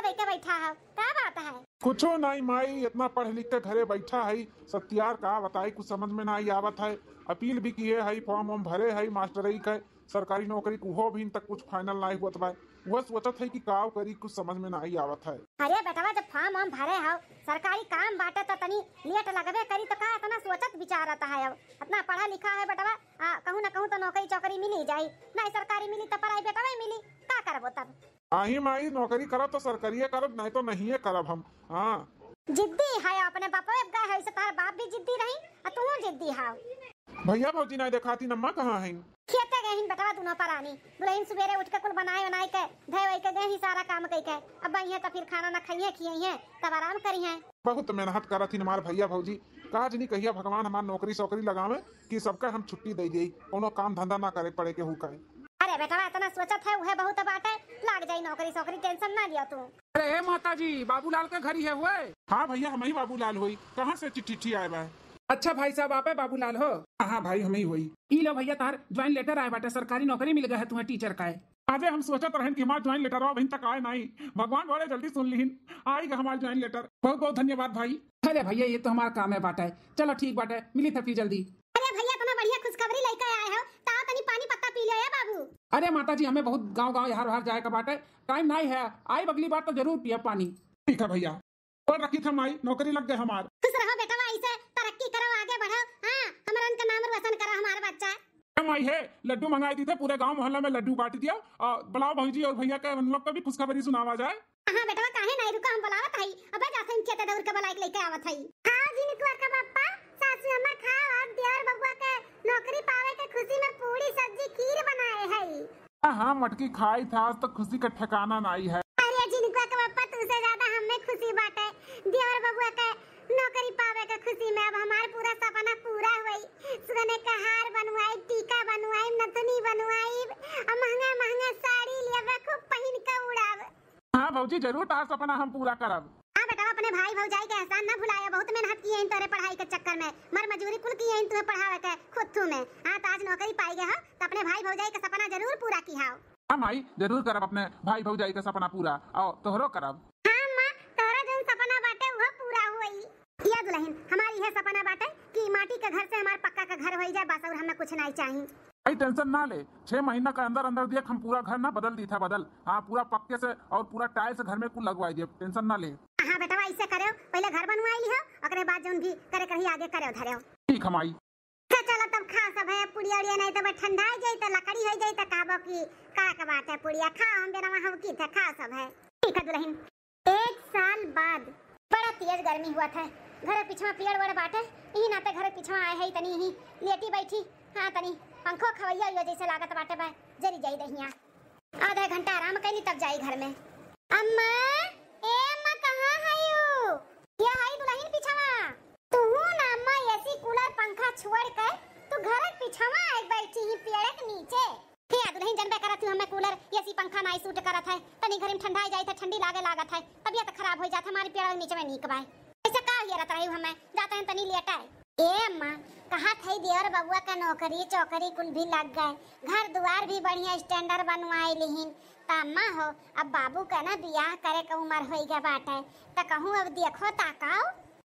वही के बैठा है, क्या बात है? कुछो नहीं माई, इतना पढ़ लिख के घरे बैठा है। सत्यार का बताई, कुछ समझ में नहीं आवत है। अपील भी किए है, फॉर्म वॉर्म भरे है मास्टरई के, सरकारी नौकरी को भी तक कुछ फाइनल नहीं हुआ बा। वह सोचत है कि काव करी, कुछ समझ में नहीं आवत है। अरे बेटवा, जब फॉर्म वॉर्म भरे हो, सरकारी काम बाटे तो तनी लेट लगबे करी, तो का इतना सोचत विचार आता है? अब इतना पढ़ा लिखा है बेटवा, कहूँ ना कहूँ तो नौकरी चौकरी मिल ही जाई। नहीं सरकारी मिली तो प्राइवेट में मिली, का करबो तब? आही माई, नौकरी करब तो सरकारी करब, नहीं तो नहीं करब हम। हाँ जिद्दी है, अपने बापे गए है, तार बाप भी जिद्दी रही और तू जिद्दी है। भैया भौजी नहीं देखाती, नम्मा कहाँ है? खेते गए हिन बेटवा दोनों परानी। दुल्हन सुबेरे उठ के कुल बनाए के धोए वही के गए ही सारा काम कई के। अब ये तो फिर खाना ना खाइए खिए तब आराम करी है। बहुत मेहनत करत थी हमारे भैया भौजी। कहा जनी कहिया भगवान हमार नौकरी सौकरी लगावे कि सबका हम छुट्टी दे दी, कोनो काम धंधा ना करे पड़े के हुका है। अरे बेटा, इतना सोचत है, वह बहुत बात है, लग जाई नौकरी सौकरी, टेंशन ना लिया तू। अरे माता जी, बाबूलाल का घर ही है हुए? हाँ भैया, हम ही बाबूलाल हुई। कहाँ से चिट्ठी आए बा? अच्छा भाई साहब, आप है बाबूलाल हो? हाँ भाई, हम ही हुई। ई लो भैया, तार ज्वाइन लेटर आए बाटे, सरकारी नौकरी मिल गया है तुम्हें टीचर का है। आजे हम सोचत रहे कि हमारा ज्वाइन लेटर अभी तक आए नहीं। भगवान बड़े जल्दी सुन लीन, आएगा हमारा ज्वाइन लेटर। बहुत बहुत धन्यवाद भाई। अरे भैया, ये तो हमारा काम है बाटा है। चलो ठीक बाटे, मिली था फिर जल्दी। अरे भैया, इतना बढ़िया खुशखबरी लेकर आए हो, ता तनी पानी पत्ता पी ले बाबू। अरे माता जी, हमें बहुत गाँव यहाँ बाहर जाए का बाटे, टाइम नहीं है। आई अगली बार तो जरूर पिया पानी। ठीक है भैया, और रखी था माई, नौकरी लग गए हमार। खुश रहो बेटा, ऐसे तरक्की करो, आगे बढ़ो। हाँ, हमारा का नाम रोशन करो हमारा बच्चा। माई है, लड्डू मंगाई थी थे, पूरे गांव मोहल्ला में लड्डू बांट दिया। और बुलाओ भौजी और भैया के, उन लोग को भी खुशखबरी सुनावा जाए। हाँ बेटा, काहे नहीं रुका, हम बुलावत हई। अबे जाते खेते दौड़ के बुला के लेके आवत हई। हां जी, निकुआ का पापा, सासू अम्मा खाओ, और देवर बबुआ के नौकरी पावे के खुशी में पूरी सब्जी खीर बनाए हई। हाँ, मटकी खाई था, आज तो खुशी का ठिकाना नहीं है। अरे जी निकुआ का पापा, तुझसे ज्यादा हमें खुशी बाटे देवर बबुआ के नौकरी पावे के खुशी में। अब हमार पूरा सपना पूरा हुई। सोने का हार बनवाई, टीका बनवाई, नथनी बनवाई, और महंगा महंगा साड़ी लेवे, खूब पहन के उड़ाव। हाँ भौजी, जरूर तार सपना हम पूरा करब। हाँ बेटा, अपने भाई भौजाई के एहसान न भुलाया, बहुत मेहनत की है इन तेरे पढ़ाई के चक्कर में, मर मजूरी कुल की है इन तुम्हें पढ़ावे के खुद में। हाँ, तो आज नौकरी पाई गए हो तो अपने भाई भौजाई का सपना जरूर पूरा की हाओ। हाँ माई, जरूर करब अपने भाई भौजाई का सपना पूरा, और तोहरो करब। हाँ माँ, तोरा जो सपना बाटे वो पूरा हुई। या दुल्हन, हमारी है सपना बाटे कि माटी के घर से हमारे पक्का का घर हो जाए, बस और हमें कुछ नहीं चाहिए। भाई टेंशन ना ले, 6 महीना का अंदर अंदर देख हम पूरा घर ना बदल दी था, बदल। हाँ, पूरा पक्के से और पूरा टाइल्स घर में कुल लगवाई दिए, टेंशन ना ले। हाँ बेटा, ऐसे करो, पहले घर बनवाई लियो, ओकरे बाद जोन भी करे कहीं आगे करे धरे। ठीक है माई। चलो तब खा सब है, पुड़िया उड़िया नहीं तो ठंडा हो जाए तो लकड़ी हो जाए तो काबो की का बात है, पुड़िया खा, हम बेरा हम की था, खा सब है। ठीक है दुल्हन। 1 साल बाद बड़ा तेज गर्मी हुआ था, घर पीछे पेड़ वड़ बाटे, यही नाते घर पीछे आए है, तनी यही लेटी बैठी। हाँ, तनी पंखो खवैया हुआ जैसे लागत बाटे बा, जरी जाई दहिया। आधा घंटा आराम कैली तब जाई घर में। अम्मा, ए अम्मा, कहाँ है यू? ये है दुल्हन पीछवा। तू ना अम्मा, एसी कूलर पंखा छोड़ के तू घर पीछवा आई बैठी ही पेड़ के नीचे। हे दुल्हन, जनबे करत हूं, हमें कूलर एसी पंखा नहीं सूट करत है, तनी घर में ठंडा जाई था, ठंडी लागत है, तबीयत खराब हो जात, हमारे पेड़ के नीचे में नीक बाय। ऐसा का हियरत रही हमें, जाते हैं तनी लेटा है। ए अम्मा, कहा थे देवर बबुआ का नौकरी चौकरी कुल भी लग गए, घर द्वार भी बढ़िया स्टैंडर्ड बनवाए लिहिन, ता अम्मा हो अब बाबू का ना बियाह करे का उम्र हो गया बाटे, त कहूं अब देखो ताकाओ।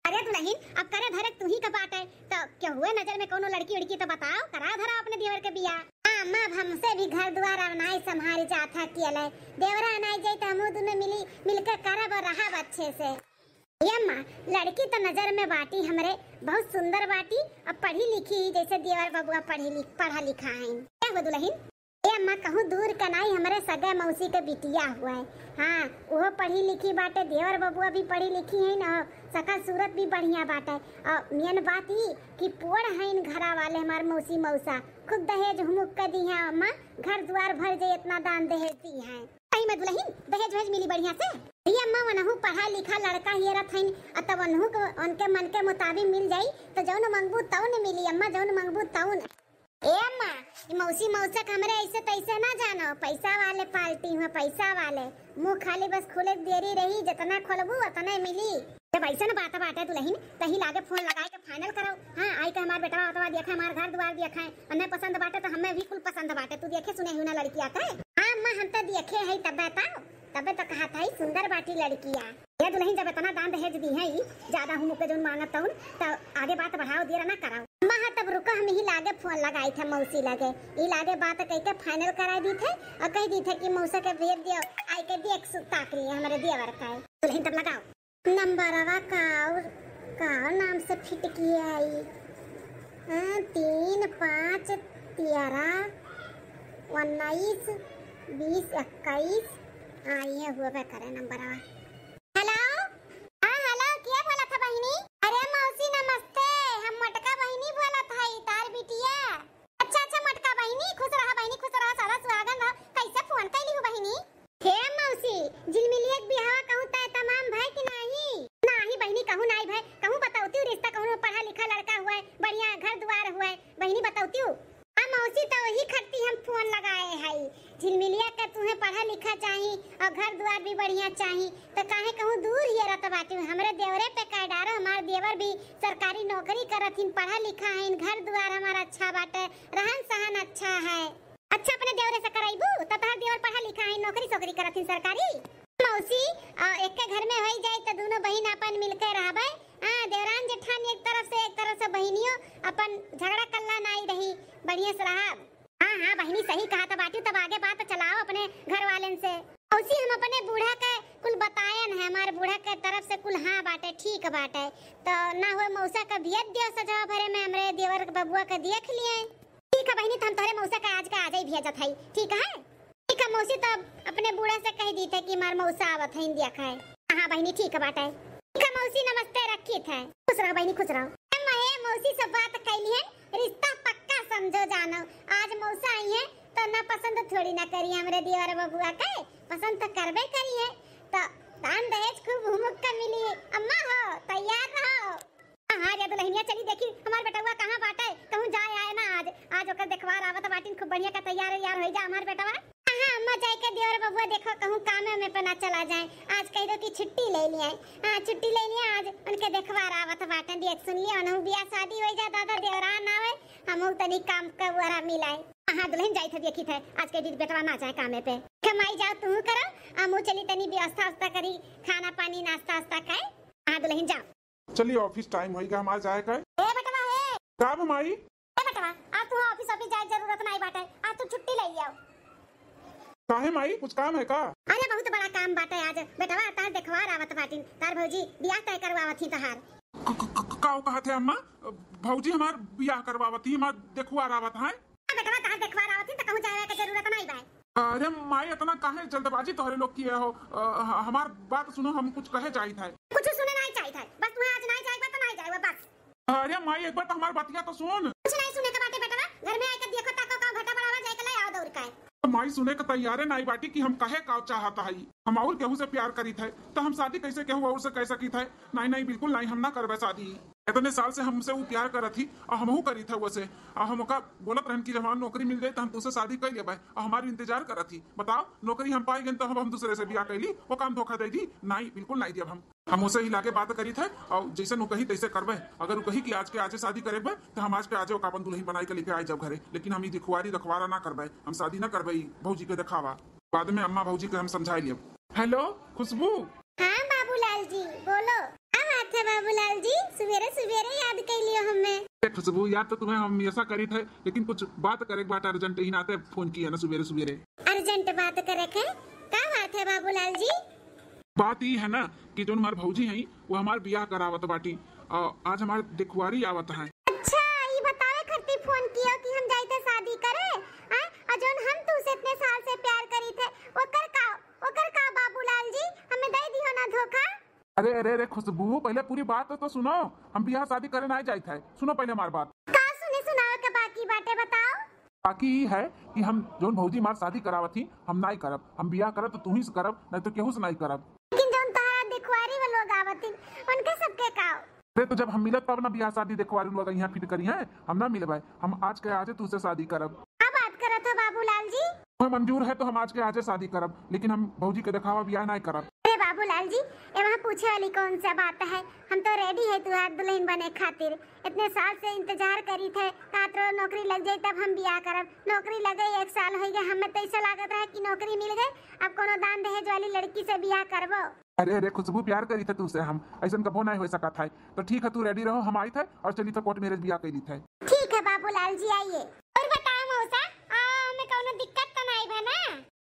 अरे दुल्हन, अब करे धरे तू ही का बाटे, तो क्या हुए नजर में कोनो लड़की उड़की तो बताओ, करा धरा अपने देवर के बियाह। हां अम्मा, अब हमसे भी घर द्वार अनाई संभाल जाता कियले, देवरा अनाई जाई त हमहु दुने मिलकर करब और रहब अच्छे से। ये अम्मा, लड़की तो नजर में बाटी हमरे बहुत सुंदर बाटी, अब पढ़ी लिखी जैसे देवर बबुआ पढ़ा लिखा है। क्या हुआ दुल्हन? ए अम्मा, कहूँ दूर कनाई हमारे सगे मौसी के बिटिया हुआ है। हाँ, वो पढ़ी लिखी बाटे, देवर बबुआ भी पढ़ी लिखी है ना, सकल सूरत भी बढ़िया बाटे। और मेन बात ही कि पोड़ है इन घरा वाले हमारे मौसी मौसा, खुद दहेज हुमुक कर दी है अम्मा, घर द्वार भर जाए इतना दान दहेज दी है। सही में दुल्हन, दहेज वहेज मिली बढ़िया से? ये अम्मा, वनहु पढ़ा लिखा लड़का हियरा थईन, अतः वनहु को उनके मन के मुताबिक मिल जाई, तो जौन मंगबू तौन मिली अम्मा, जौन मंगबू तौन। ए अम्मा, मौसी मौसा हमरे ऐसे तैसे ना जानो, पैसा वाले पार्टी हुआ, पैसा वाले, मुंह खाली बस खुले देरी रही, जितना खोलबू उतना मिली। जब ऐसा ना बात बाटे दुल्हन, तही लागे फोन लगाए के फाइनल करो। हाँ, आई के हमार बेटा अतवा देखा, हमार घर द्वार देखा है, अन्य पसंद बाटे तो हमें भी कुल पसंद बाटे, तू देखे सुने हुई ना लड़की आता है। हाँ अम्मा, हम तो देखे है, तब बताओ। तबे तो कहा था ही सुंदर बाटी लड़किया। ये दुल्हन जब इतना दान दहेज दी है ज्यादा हम के जोन मांगत हूं तो आगे बात बढ़ाओ दिया ना कराओ। अम्मा हाँ तब रुका हम ही लागे फोन लगाई थे मौसी लगे ई लागे बात कह के फाइनल करा दी थे और कह दी थे कि मौसा के भेज दियो आई के देख ताक लिए हमारे देवर का है। दुल्हन तब लगाओ नंबरवा का नाम से फिट किया आई 3 5 13 19 20 21 ये हुआ पे करे नंबरवा। हेलो हाँ हेलो क्या बोला था बहिनी? अरे मौसी नमस्ते हम मटका बहिनी बोला था तार बिटिया। अच्छा मटका बहिनी खुश रहा सारा सुहागन रहा। कैसे फोन कैली हो बहिनी? हे मौसी झिलमिलिया के बियाह कहूं त तमाम भाई कि नहीं बहिनी कहूं नहीं भाई कहूं बताऊती रिश्ता कहूं पढ़ा लिखा लड़का हुआ है बढ़िया घर द्वार हुआ है बहिनी बताऊती हूं। मौसी तो वही खट्टी हम फोन लगाए है झिलमिलिया का तुम्हें पढ़ा लिखा चाहिए और घर द्वार भी बढ़िया चाहिए तो काहे कहूं दूर ही रहत बाटी हमरे देवरे पे कह डारो हमार देवर भी सरकारी नौकरी करथिन पढ़ा लिखा है घर द्वार हमारा अच्छा बाटे रहन सहन अच्छा है। अच्छा अपने देवरे से कराइबू तो तोहर देवर पढ़ा लिखा है नौकरी करथिन सरकारी। मौसी एक के घर में होई जाए तो दोनों बहन अपन मिलकर रहबे। हां देवरान जेठानी एक तरफ से बहनियों अपन झगड़ा कल्ला नहीं रही बढ़िया से रहा। हाँ बहनी सही कहा था बाटी तब आगे बात चलाओ अपने घर वाले से। मौसी हम अपने बूढ़ा के कुल बतायन है हमारे बूढ़ा के तरफ से कुल हाँ बाटे ठीक बाटे तो ना हुए मौसा का बियत दियो सजा भरे में हमरे देवर बबुआ के देख लिए। ठीक है बहनी हम तोरे मौसा का आज ही भेजत है ठीक है। ठीक है मौसी तो अपने बूढ़ा से कह दी थे कि मार मौसा आवत है इंडिया खाए। हाँ बहनी ठीक है बाटे। ठीक है मौसी नमस्ते रखी थे खुश रहो बहनी खुश रहो। मौसी से बात कैली है रिश्ता पक्का समझो जानो आज मौसा आई है तो ना पसंद थोड़ी ना करी हमरे देवर बबुआ के पसंद तो करबे करी है तो दान दहेज खूब हुमुक का मिली। अम्मा हो तैयार रहो। हाँ रे दुल्हनिया चली देखी हमार बेटवा कहाँ बाटे कहूँ जाए आए ना आज ओकर देखवार आवत बाटिन खूब बढ़िया का तैयार हो जा हमार बेटवा। हाँ अम्मा जाए के देवर बबुआ देखो कहूँ काम में पना चला जाए आज कह दो कि छुट्टी ले लिया। हाँ छुट्टी ले लिया आज उनके देखवार आवत बाटन देख सुन लिया अनहु बियाह शादी हो जा दादा देवरान आवे हमहु तनी काम का वरा मिलाए। हाँ दुल्हन जाई थे देखी थे आज के दिन बेटवा ना जाए कामे पे कमाई जाओ तू करो हमहु चली तनी व्यवस्था करी खाना पानी नाश्ता वास्ता खाए। हाँ दुल्हन जाओ चलिए ऑफिस टाइम होएगा हमारे जाए का ए बेटवा है का माई ए बेटवा आज तू ऑफिस जाए जरूरत नहीं बाटे आज तू छुट्टी ले आओ। काहे माई कुछ काम है का? अरे बहुत बड़ा काम बाटे आज बेटवा तार देखवार आवत बाटिन तार भौजी बियाह तय करवावत ही तहार। का कहा थे अम्मा भौजी हमार बियाह करवावत ही हमार देखवार आवत है। बेटवा तार देखवार आवत ही तो कहूं जाए के जरूरत नहीं बा। अरे माई इतना काहे जल्दबाजी तोहरे लोग किए हो हमार बात सुनो हम कुछ कहे चाहिए था। कुछ सुने नहीं चाहिए था बस तू आज नहीं जाएगा तो नहीं जाएगा बस। अरे माई एक बार तो हमारी बातिया तो सुन। कुछ नहीं सुने के बाटे बेटवा घर में आके देखो ताको का घटा बढ़ावा जाए के ले आओ दौड़ का। माई सुने का तैयारे नहीं बाटी कि हम कहे का चाहता है हम और केहू से प्यार करी थे तो हम शादी कैसे केहू और से कह सकी थे। नहीं बिल्कुल नहीं हम ना करबे शादी। इतने साल से हमसे वो प्यार करत थी और हमहू करी थे वैसे और हम बोलत रहन कि जब हमारी नौकरी मिल गई तो हम तुझसे शादी कर लेबे और हमारी इंतजार करत थी। बताओ नौकरी हम पाई गए तो हम दूसरे से ब्याह कैली वो काम धोखा दे दी। नहीं बिल्कुल नहीं दिया हम उसे ही लाके बात करी थे और जैसे नु कही तैसे करबे। अगर वो कही कि आज के आज शादी करेबे तो हम आज के आज अपन दुल्हन बनाई के लेके आए जब घरे लेकिन हम दिखवारी रखवारा ना करबे हम शादी ना करबे भौजी के दिखावा बाद में अम्मा भौजी के हम समझाई लियो। हेलो खुशबू। हाँ बाबूलाल जी बोलो। हाँ बाबूलाल जी सवेरे सवेरे याद कर लियो हमें। खुशबू याद तो तुम्हें हम हमेशा करी थे लेकिन कुछ बात करे बात अर्जेंट ही नाते फोन किया ना सवेरे सवेरे। अर्जेंट बात करे के क्या बात है बाबूलाल जी? बात ये है ना कि जो हमारे भौजी हैं वो हमारे ब्याह करावत बाटी और आज हमारे दिखवारी आवत है। अच्छा ये बतावे खरती फोन कियो कि हम जाइते शादी करे हां और जोन हम तुसे इतने साल से प्यार करी थे ओकर का बाबूलाल जी हमें दे दियो ना धोखा। अरे खुशबू पहले पूरी बात तो सुनो हम ब्याह शादी करे ना जाए थे सुनो पहले हमारी बात। का सुनाओ के बाकी बातें बताओ। बाकी है कि हम जोन भौजी हमार शादी करावत थी हम नहीं करब हम ब्याह करब तो तू ही से करब नहीं तो केहू से नहीं करब। लेकिन जोन तारा दिखवारी वाला लोग आवत उनके सबके का। अरे तो जब हम मिलत तब ना ब्याह शादी दिखवारी लोग यहाँ फिट करी है हम ना मिले भाई हम आज के आज तुझसे शादी करब। क्या बात करत हो बाबूलाल जी? मंजूर है तो हम आज के आज शादी करब लेकिन हम भौजी के दिखावा ब्याह नहीं करब। अरे बाबूलाल जी, ये वहाँ पूछे वाली कौन सा बात है? हम तो रेडी है तुहार दुल्हन बने खातिर। इतने साल से इंतजार करी थे कातरो नौकरी लग जाए तब हम बियाह करब। नौकरी लगे 1 साल हो गए, हमें तो ऐसा लागत रहा कि नौकरी मिल गई, अब कोनो दान दहेज वाली लड़की से बियाह करबो। अरे अरे खुशबू, प्यार करी थे तुझसे हम, ऐसा कबो नहीं हो सका था। तो ठीक है, तू रेडी रहो, हम आई थे और चली तो कोर्ट मैरिज बियाह करी थे। ठीक है बाबूलाल जी, आइए। और बताओ मौसा, हमें कोनो दिक्कत तो नहीं बना?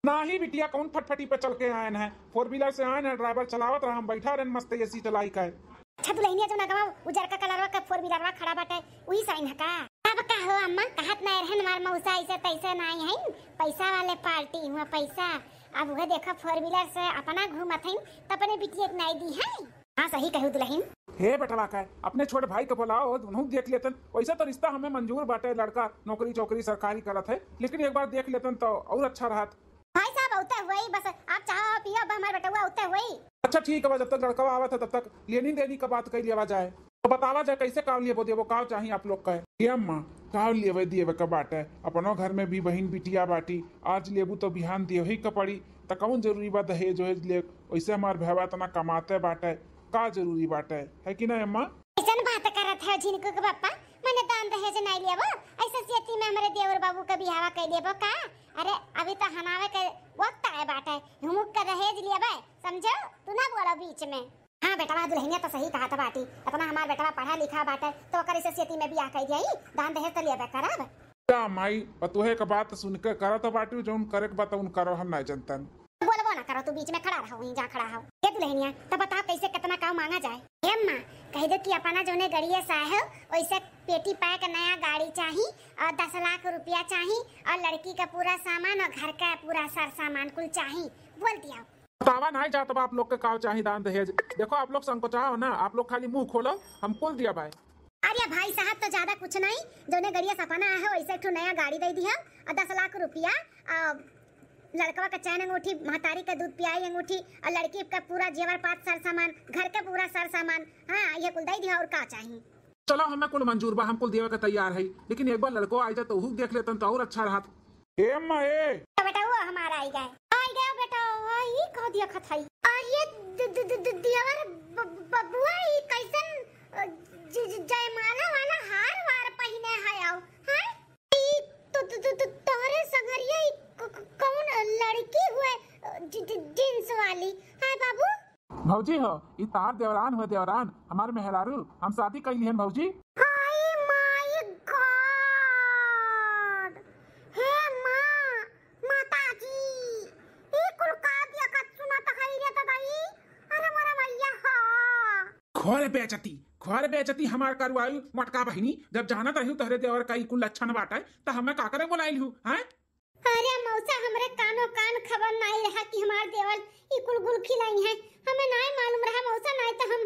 नहीं बिटिया, कौन फटफटी पे चल के आए हैं? 4 व्हीलर से आए हैं, ड्राइवर चलावत रहा, हम बैठा रहे मस्त एसी चलाई का। अच्छा दुल्हनिया जो नगवा उजर का कलरवा का 4 व्हीलरवा खड़ा बाटे, वही साइन है का? अब का हो अम्मा, कहत नहीं रहन मार मौसा ऐसे तैसे नहीं है, पैसा वाले पार्टी हुआ पैसा। अब वह देखो 4 व्हीलर से अपना घूमत है, तो अपने बिटिया के नहीं दी है। हाँ सही कहू दुल्हन। हे बेटवा का अपने छोटे भाई को बुलाओ, दोनों देख लेतन। वैसे तो रिश्ता हमें मंजूर बाटे, लड़का नौकरी चौकरी सरकारी करत है, लेकिन एक बार देख लेतन तो और अच्छा रहत। भाई साहब होता वही, बस आप चाहो पियो, अब हमारे बेटा होता वही। अच्छा ठीक है, जब तक लड़का आवत है तब तक लेनी देनी का बात कर लिया जाए। तो बतावा जाए कैसे काव लिए देवो, काव चाहिए आप लोग का? ये अम्मा काव लिए दिए का बाट है, अपनों घर में भी बहन बिटिया बाटी, आज लेबू तो बिहान दिए ही का पड़ी, तो कौन जरूरी बात दहेज वहेज ले? वैसे हमारे भैया इतना कमाते बाटे, का जरूरी बाटे है कि नहीं अम्मा? ऐसा बात करत है झिनको के पापा, मैंने दान दहेज नहीं लेबो, ऐसा सेती में हमारे देवर बाबू का बियाह कर लेबो का? अरे अभी तो हनावे के वक्त आए बाटे, हुमुक का दहेज लेबे, समझो? तू ना बोलो बीच में। हाँ बेटा दुल्हनिया तो सही कहा था बाटी, अपना हमार बेटा पढ़ा लिखा बाटे, तो ओकर ऐसे सेती में बियाह कर दिया, दान दहेज तो लेबे करब। क्या माई पतोहे का बात सुन के करो तो बाटी, जो करे के बात उन करो, हम नहीं जानतन। बोलबो ना करो, तू बीच में खड़ा रहो, वहीं जा खड़ा हो। ये दुल्हनिया तो बता कैसे कितना काम मांगा जाए? हे अम्मा कह दो कि अपना जोने गड़िया साहब वैसे पेटी पैक नया गाड़ी चाहिए और 10 लाख रुपया चाहिए और लड़की का पूरा सामान और घर का पूरा सर सामान कुल चाहिए, बोल दिया। बतावा नहीं जाता आप लोग के काव चाहिए दान दहेज। देखो आप लोग संकोचाओ ना, आप लोग खाली मुंह खोलो, हम कुल दिया भाई। अरे भाई साहब तो ज्यादा कुछ नहीं, जोने गड़िया सपना है वैसे एक नया गाड़ी दे दिया और 10 लाख रुपया, लड़कवा का चैन अंगूठी, महतारी का दूध पियाई अंगूठी और लड़की का पूरा जेवर पात सर सामान, घर का पूरा सर सामान। हाँ ये कुल दे दिया, और का चाहिए? चलो हमें कुल मंजूर बा, हम कुल देवे के तैयार है, लेकिन एक बार लड़को आ जाए तो वो देख लेते तो और अच्छा रहा। ए अम्मा ए बेटा वो हमारा आई गया बेटा, ये कह दिया खथाई। और ये देवर बबुआ ये कैसन जयमाला वाला हार वार पहने है आओ? हां तो तोरे संगरिया कौन लड़की हुए जींस वाली है बाबू? भौजी हो, ई तार देवरान हो, देवरान हमारे मेहरारू, हम शादी कर लिए भौजी। हाय माय गॉड, हे मां माता जी, ये कुल का दिया का सुना त है रे त गई। अरे मोरा मैया हा खोर बेचती हमार करवाई मटका बहिनी, जब जाना रही तहरे देवर का कुल लक्षण बाटे तो हमें का करे बोलाइल हूं? हैं अरे मौसा हमरे कानो कान खबर नहीं रहा कि हमार देवल ई कुल गुल खिलाई है, हमें नहीं मालूम रहा मौसा, नहीं तो हम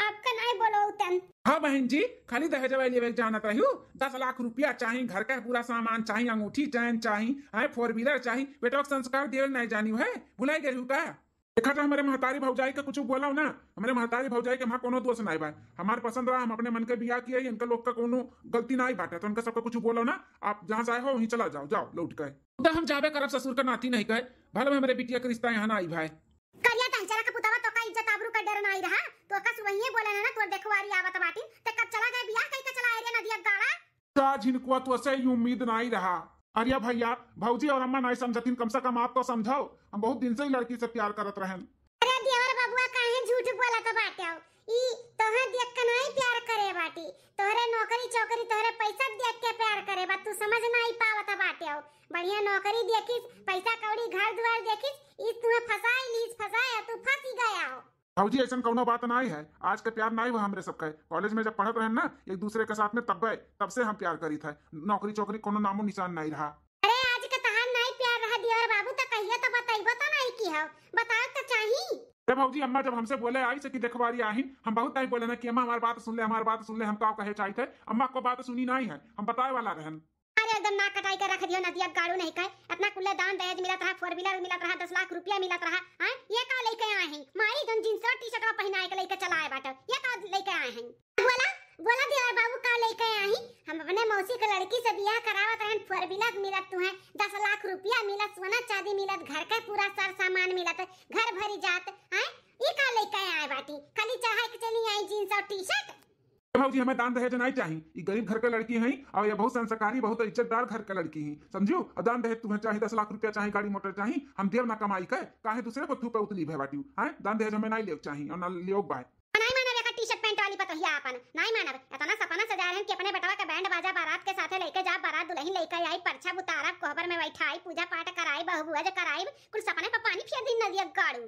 आपका नहीं बोलौतन। हाँ बहन जी, खाली दहेज वाली जाना रही 10 लाख रुपया चाहिए, घर का पूरा सामान चाहिए, अंगूठी चैन चाहिए, 4 व्हीलर चाहिए, बेटा संस्कार देवल नहीं जानी है, भुलाई गई हूँ का? देखा था हमारे महतारी भौजाई का कुछ बोला ना, हमारे महतारी भौजाई के वहाँ कोनो दोष नहीं बा, हमारे पसंद रहा, हम अपने मन के बियाह किए, इनका लोग का कोनो गलती नहीं बाटे, तो उनका सबका कुछ बोलो ना, आप जहाँ से आए हो वहीं चला जाओ, जाओ लौट गए। तो हम जाबे करब, ससुर का नाती नहीं कहे, भले में हमारे बिटिया का रिश्ता यहाँ ना आई भाई। करिया तहचरा का पुतवा तो का इज्जत आबरू का डर नहीं रहा, तो का सुवहिए बोले ना तोर देखवारी आवत बाटी, ते कब चला गए बियाह कई के चला एरिया नदिया गाड़ा? का झिनकुआ तो ऐसे ही उम्मीद नहीं रहा। अरे भैया भौजी और अम्मा नहीं समझतीन, कम से कम आप तो समझाओ, हम बहुत दिन से ही लड़की से प्यार करत रहे। अरे देवर बबुआ काहे झूठ बोलत बाटे? ई तोहे देख के नहीं प्यार करे बाटी, तोहरे नौकरी चौकरी तोहरे पैसा देख के प्यार करे बा, तू समझ नहीं पावत बाटे। बढ़िया नौकरी देखिस, पैसा कौड़ी घर द्वार देखिस, ई तुम्हें फसाई लीस, फसाया तू फंस गया हो। भौजी ऐसा कोनो बात नहीं है, आज के प्यार नहीं हुआ हमरे सबके, कॉलेज में जब पढ़त रहे ना एक दूसरे के साथ में तब गए, तब से हम प्यार करी थे, नौकरी चौकरी कोनो नामो निशान नहीं रहा। अरे आज के तहार नहीं प्यार रहा देवर बाबू, तो कहिए तो बताइबो तो नहीं की हो, बताओ तो चाहिए। अरे भौजी अम्मा जब हमसे बोले आई से कि देखवारी आई, हम बहुत नहीं बोले ना कि अम्मा हमारी बात सुन ले, हमारी बात सुन ले, हम का कहे चाहिए थे, अम्मा को बात सुनी नहीं है, हम बताए वाला रहन। अरे एकदम ना कटाई कर रख दियो, नदिया गाड़ू नहीं कहे, इतना कुल्ले दान दहेज मिलत रहा, 4 व्हीलर मिलत रहा, 10 लाख रुपया मिलत रहा, हां ये का लेके आए हैं? मारी जन जींस और टी-शर्ट पहनाए के लेके चलाए बाटे, ये का लेके आए हैं? बोला बोला देवर बाबू का लेके आए हैं? हम अपने मौसी के लड़की से बियाह करावत रहन, 4 व्हीलर मिलत तुहे, 10 लाख रुपया मिलत, सोना चांदी मिलत, घर का पूरा सर सामान मिलत, घर भरी जात, हैं थी, खाली चढ़ा के चली आई जीन्स और टी शर्ट। भाजी हमें दान दहेज नहीं चाहिए, ये गरीब घर के लड़की हैं और ये बहुत संस्कारी बहुत इज्जतदार घर के लड़की हैं, समझो। और दान दहेज तुम्हें चाहिए 10 लाख रुपया चाहिए, गाड़ी मोटर चाहिए, हम देव ना कमाई के काहे दूसरे को थूपे उतली भे बाटी है। दान दहेज हमें नहीं ले चाहिए और ना लियो बाय। नहीं मानब एका टी शर्ट पैंट वाली पतोहिया अपन नहीं मानब। इतना सपना सजा रहन कि अपने बेटवा के बैंड बाजा बारात के साथे लेके जा, बारात दुल्हन लेके आई, परछा उतारब, कोहबर में बैठाई, पूजा पाठ कराई, बहु बुआ जे कराई, कुल सपने पे पानी फेर दी नदिया गाड़ू।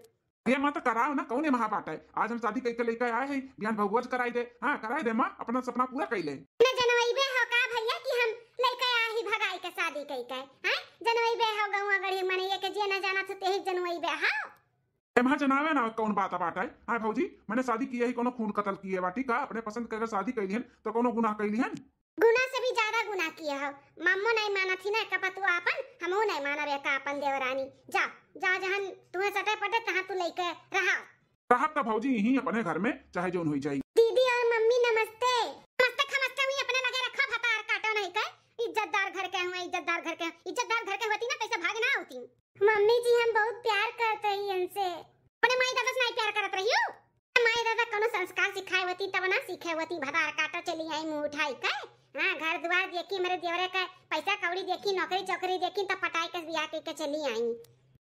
ये माँ तो कराओ ना, कौन है महापाट है। आज हम शादी करके लेकर आए हैं, बिहान भगवत कराई दे। हाँ कराई दे माँ, अपना सपना पूरा कर ले। न जनवईबे हो का भैया कि हम लेके आ ही भगाई के शादी कई के हैं। जनवईबे हो गौवा गढ़ी मने ये के जे न जाना थे तेही जनवईबे हां। एमा जनावे ना कौन बात बात है। हां भौजी मैंने शादी की है, कोनो खून कत्ल की है बाटी का, अपने पसंद करके शादी कैलिहन तो कोनो गुनाह कैलिहन। गुनाह से भी ज्यादा गुनाह किया हो। मम्मो नहीं माना थी ना का पतुआ अपन, हमहु नहीं माना रे का अपन देवरानी। जा जा जहन तुम्हें सटे पटे तहां तू लेके रहा। रहब त भौजी यहीं अपने घर में चाहे जोन होई जाई। दीदी और मम्मी नमस्ते। नमस्ते खमस्ते हुई अपने लगे रखा भतार काटो नहीं के। इज्जतदार घर के हुए, इज्जतदार घर के, इज्जतदार घर के होती ना कैसे भाग ना होती। मम्मी जी हम बहुत प्यार करते ही इनसे। अपने माई दादा से नहीं प्यार करत रही हो। माई दादा कोनो संस्कार सिखाए होती तब ना सीखे होती। भतार काटो चली आई मुंह उठाई के। हां घर द्वार देखी, मेरे देवरे का पैसा कौड़ी देखी, नौकरी चौकरी देखी, तब पटाई के बियाह के चली आई।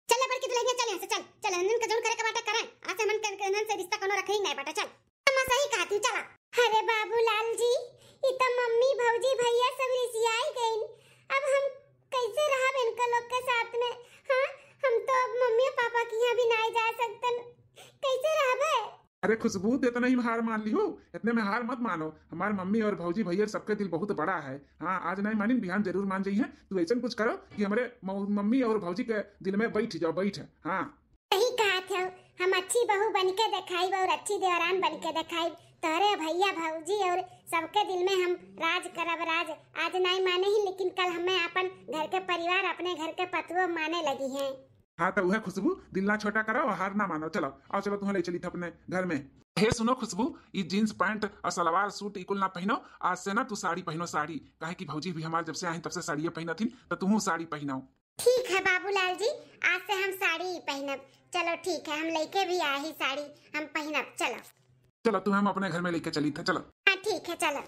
चल पर कितने लेके चले से चल चल नंदन का जोन करे के बाटे करें। आज से मन के नंदन से रिश्ता कोनो रखे ही नहीं बाटे। चल मैं सही कहती हूं चला। अरे बाबूलाल जी ई तो मम्मी भौजी भैया सब रिसियाई गईन। अब हम कैसे रहब इनका लोग के साथ में। हां हम तो अब मम्मी और पापा के यहां भी नहीं जा सकते, कैसे रहबे। अरे खुशबू इतना ही हार मान ली हो, इतने में हार मत मानो। हमारे मम्मी और भौजी भैया सबके दिल बहुत बड़ा है। हाँ आज नहीं मानी बिहान जरूर मान जाइए। तू ऐसा कुछ करो कि हमारे मम्मी और भौजी के दिल में बैठ जाओ, बैठ। हाँ सही कहा था, हम अच्छी बहू बनके दिखाई और अच्छी देवरान बनके दिखाई। तोरे भैया भौजी और सबके दिल में हम राज करब राज। आज नहीं माने ही लेकिन कल हमें अपन घर के परिवार अपने घर के पतुओ माने लगी हैं। हाँ तो वह खुशबू दिल ना छोटा करो और हार ना मानो। चलो आओ चलो तुम्हें ले चली थी अपने घर में। हे सुनो खुशबू, ये जीन्स पैंट और सलवार सूट इकुल ना पहनो। आज से ना तू साड़ी पहनो, साड़ी। काहे कि भौजी भी हमारे जब से आई तब से साड़ी पहना थी, तो तुम साड़ी पहनाओ। ठीक है बाबूलाल जी, आज से हम साड़ी पहनब। चलो ठीक है, हम लेके भी आए ही साड़ी, हम पहनब। चलो चलो तुम्हें हम अपने घर में लेके चली थे। चलो हाँ ठीक है चलो।